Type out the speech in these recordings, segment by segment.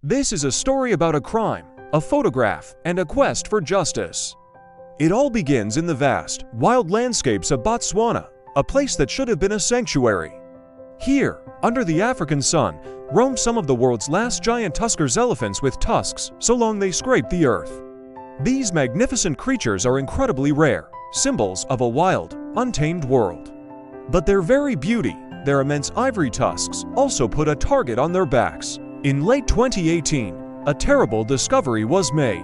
This is a story about a crime, a photograph, and a quest for justice. It all begins in the vast, wild landscapes of Botswana, a place that should have been a sanctuary. Here, under the African sun, roam some of the world's last giant Tusks, elephants with tusks so long they scrape the earth. These magnificent creatures are incredibly rare, symbols of a wild, untamed world. But their very beauty, their immense ivory tusks, also put a target on their backs. In late 2018, a terrible discovery was made.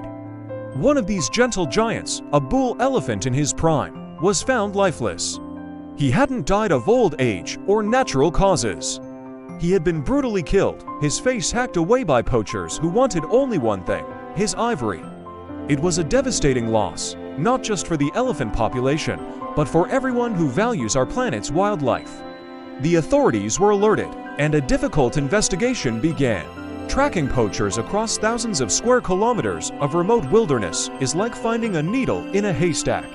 One of these gentle giants, a bull elephant in his prime, was found lifeless. He hadn't died of old age or natural causes. He had been brutally killed, his face hacked away by poachers who wanted only one thing: his ivory. It was a devastating loss, not just for the elephant population, but for everyone who values our planet's wildlife. The authorities were alerted, and a difficult investigation began. Tracking poachers across thousands of square kilometers of remote wilderness is like finding a needle in a haystack.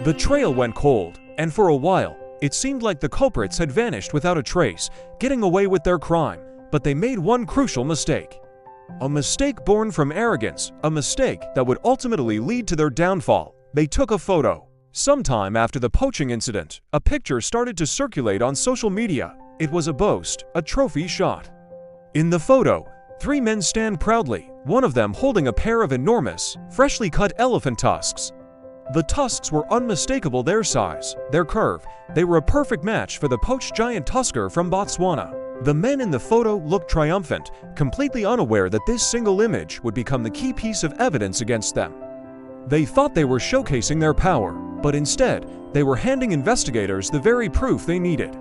The trail went cold, and for a while, it seemed like the culprits had vanished without a trace, getting away with their crime. But they made one crucial mistake. A mistake born from arrogance, a mistake that would ultimately lead to their downfall. They took a photo. Sometime after the poaching incident, a picture started to circulate on social media. It was a boast, a trophy shot. In the photo, three men stand proudly, one of them holding a pair of enormous, freshly cut elephant tusks. The tusks were unmistakable, their size, their curve. They were a perfect match for the poached giant tusker from Botswana. The men in the photo looked triumphant, completely unaware that this single image would become the key piece of evidence against them. They thought they were showcasing their power, but instead, they were handing investigators the very proof they needed.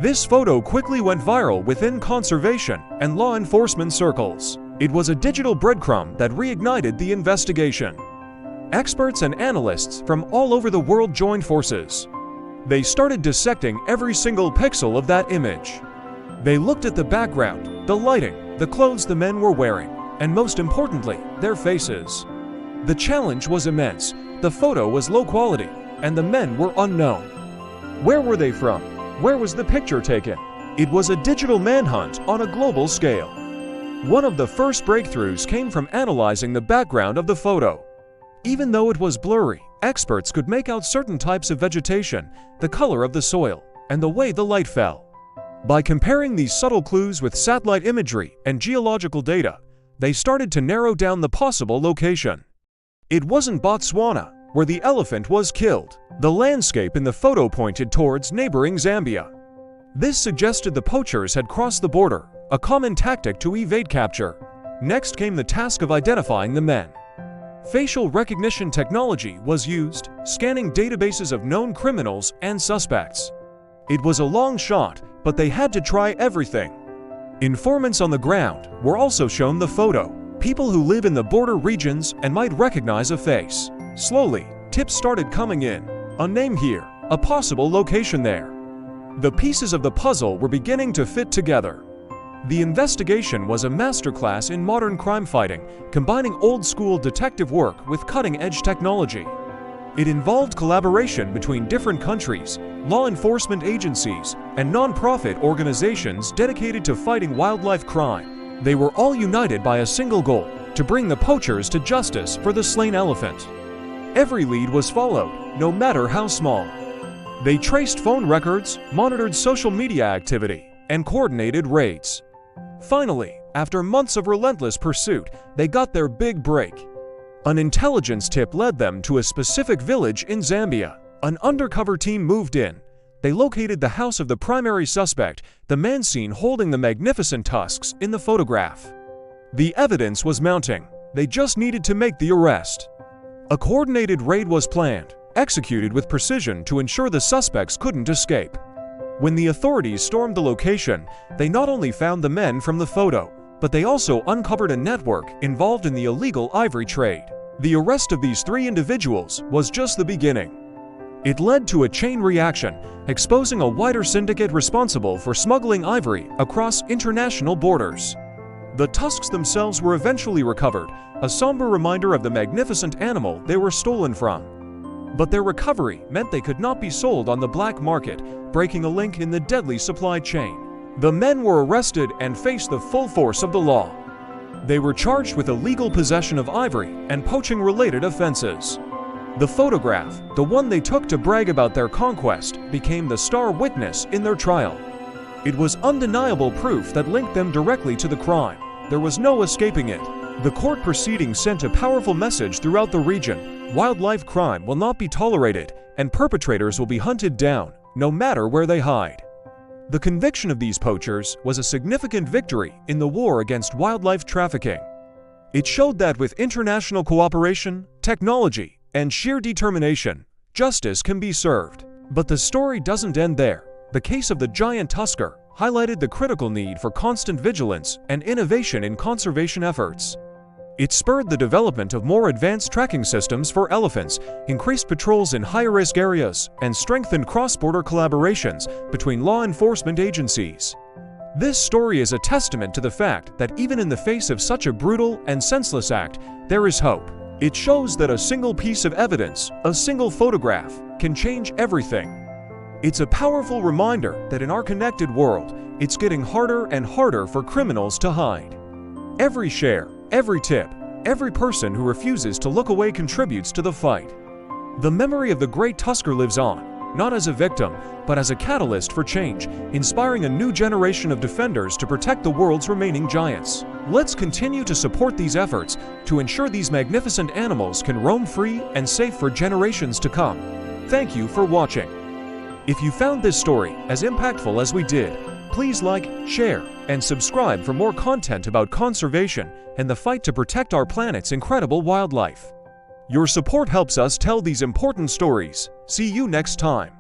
This photo quickly went viral within conservation and law enforcement circles. It was a digital breadcrumb that reignited the investigation. Experts and analysts from all over the world joined forces. They started dissecting every single pixel of that image. They looked at the background, the lighting, the clothes the men were wearing, and most importantly, their faces. The challenge was immense. The photo was low quality, and the men were unknown. Where were they from? Where was the picture taken? It was a digital manhunt on a global scale. One of the first breakthroughs came from analyzing the background of the photo. Even though it was blurry, experts could make out certain types of vegetation, the color of the soil, and the way the light fell. By comparing these subtle clues with satellite imagery and geological data, they started to narrow down the possible location. It wasn't Botswana, where the elephant was killed. The landscape in the photo pointed towards neighboring Zambia. This suggested the poachers had crossed the border, a common tactic to evade capture. Next came the task of identifying the men. Facial recognition technology was used, scanning databases of known criminals and suspects. It was a long shot, but they had to try everything. Informants on the ground were also shown the photo. People who live in the border regions and might recognize a face. Slowly, tips started coming in. A name here, a possible location there. The pieces of the puzzle were beginning to fit together. The investigation was a masterclass in modern crime fighting, combining old-school detective work with cutting-edge technology. It involved collaboration between different countries, law enforcement agencies, and non-profit organizations dedicated to fighting wildlife crime. They were all united by a single goal: to bring the poachers to justice for the slain elephant. Every lead was followed, no matter how small. They traced phone records, monitored social media activity, and coordinated raids. Finally, after months of relentless pursuit, they got their big break. An intelligence tip led them to a specific village in Zambia. An undercover team moved in. They located the house of the primary suspect, the man seen holding the magnificent tusks in the photograph. The evidence was mounting. They just needed to make the arrest. A coordinated raid was planned, executed with precision to ensure the suspects couldn't escape. When the authorities stormed the location, they not only found the men from the photo, but they also uncovered a network involved in the illegal ivory trade. The arrest of these three individuals was just the beginning. It led to a chain reaction, exposing a wider syndicate responsible for smuggling ivory across international borders. The tusks themselves were eventually recovered, a somber reminder of the magnificent animal they were stolen from. But their recovery meant they could not be sold on the black market, breaking a link in the deadly supply chain. The men were arrested and faced the full force of the law. They were charged with illegal possession of ivory and poaching-related offenses. The photograph, the one they took to brag about their conquest, became the star witness in their trial. It was undeniable proof that linked them directly to the crime. There was no escaping it. The court proceedings sent a powerful message throughout the region. Wildlife crime will not be tolerated, and perpetrators will be hunted down, no matter where they hide. The conviction of these poachers was a significant victory in the war against wildlife trafficking. It showed that with international cooperation, technology, and sheer determination, justice can be served. But the story doesn't end there. The case of the giant tusker highlighted the critical need for constant vigilance and innovation in conservation efforts. It spurred the development of more advanced tracking systems for elephants, increased patrols in high-risk areas, and strengthened cross-border collaborations between law enforcement agencies. This story is a testament to the fact that even in the face of such a brutal and senseless act, there is hope. It shows that a single piece of evidence, a single photograph, can change everything. It's a powerful reminder that in our connected world, it's getting harder and harder for criminals to hide. Every share, every tip, every person who refuses to look away contributes to the fight. The memory of the great tusker lives on, not as a victim, but as a catalyst for change, inspiring a new generation of defenders to protect the world's remaining giants. Let's continue to support these efforts to ensure these magnificent animals can roam free and safe for generations to come. Thank you for watching. If you found this story as impactful as we did, please like, share, and subscribe for more content about conservation and the fight to protect our planet's incredible wildlife. Your support helps us tell these important stories. See you next time.